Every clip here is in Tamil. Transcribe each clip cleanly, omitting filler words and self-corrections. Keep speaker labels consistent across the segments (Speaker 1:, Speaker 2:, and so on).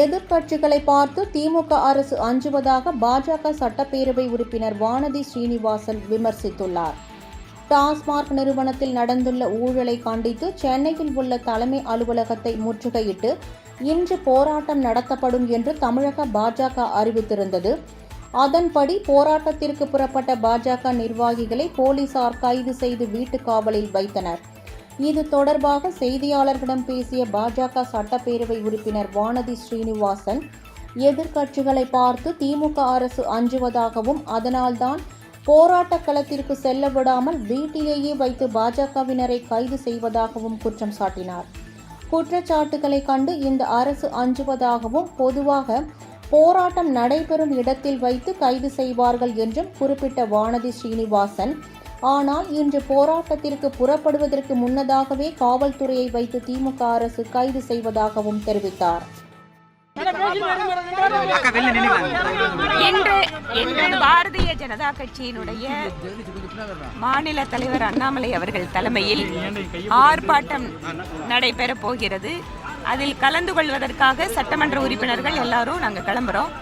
Speaker 1: எதிர்க்கட்சிகளை பார்த்து திமுக அரசு அஞ்சுவதாக பாஜக சட்டப்பேரவை உறுப்பினர் வானதி ஸ்ரீனிவாசன் விமர்சித்துள்ளார். டாஸ்மாக் நிறுவனத்தில் நடந்துள்ள ஊழலை கண்டித்து சென்னையில் உள்ள தலைமை அலுவலகத்தை முற்றுகையிட்டு இன்று போராட்டம் நடத்தப்படும் என்று தமிழக பாஜக அறிவித்திருந்தது. அதன்படி போராட்டத்திற்கு புறப்பட்ட பாஜக நிர்வாகிகளை போலீசார் கைது செய்து வீட்டு காவலில் வைத்தனர். இது தொடர்பாக செய்தியாளர்களிடம் பேசிய பாஜக சட்டப்பேரவை உறுப்பினர் வானதி ஸ்ரீனிவாசன், எதிர்க்கட்சிகளை பார்த்து திமுக அரசு அஞ்சுவதாகவும் அதனால்தான் போராட்ட களத்திற்கு செல்ல விடாமல் வீட்டிலேயே வைத்து பாஜகவினரை கைது செய்வதாகவும் குற்றம் சாட்டினார். குற்றச்சாட்டுகளை கண்டு இந்த அரசு அஞ்சுவதாகவும் பொதுவாக போராட்டம் நடைபெறும் இடத்தில் வைத்து கைது செய்வார்கள் என்றும் குறிப்பிட்ட வானதி ஸ்ரீனிவாசன், ஆனால் இன்று போராட்டத்திற்கு புறப்படுவதற்கு முன்னதாகவே காவல்துறையை வைத்து திமுக அரசு கைது செய்வதாகவும் தெரிவித்தார்.
Speaker 2: இன்று பாரதிய ஜனதா கட்சியினுடைய மாநில தலைவர் அண்ணாமலை அவர்கள் தலைமையில் ஆர்ப்பாட்டம் நடைபெற போகிறது. அதில் கலந்து கொள்வதற்காக சட்டமன்ற உறுப்பினர்கள் எல்லாரும் நாங்கள் கிளம்புறோம்.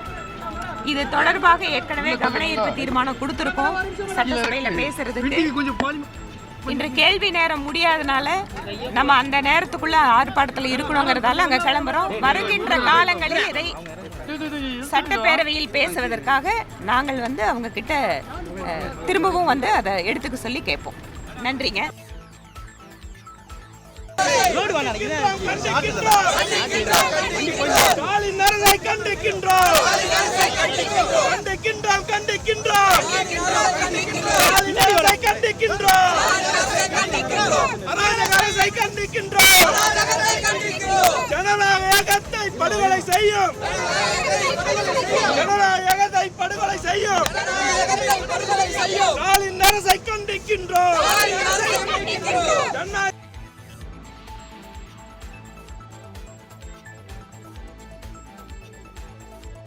Speaker 2: இது தொடர்பாக ஏற்கனவே கவன ஈர்ப்பு தீர்மானம் கொடுத்திருக்கோம் சட்டசபையில் பேசுறதுக்கு. இன்று கேள்வி நேரம் முடியாதனால நம்ம அந்த நேரத்துக்குள்ள ஆர்ப்பாட்டத்தில் இருக்கணுங்கிறதால அங்க கிளம்புறோம். வருகின்ற காலங்களில் இதை சட்டப்பேரவையில் பேசுவதற்காக நாங்கள் அவங்க கிட்ட திரும்பவும் அதை எடுத்துக்க சொல்லி கேட்போம். நன்றிங்க.
Speaker 3: ஜனநாயகத்தை படுகொலை செய்யும் ஸ்டாலின் அரசை கண்டிக்கின்றோம்.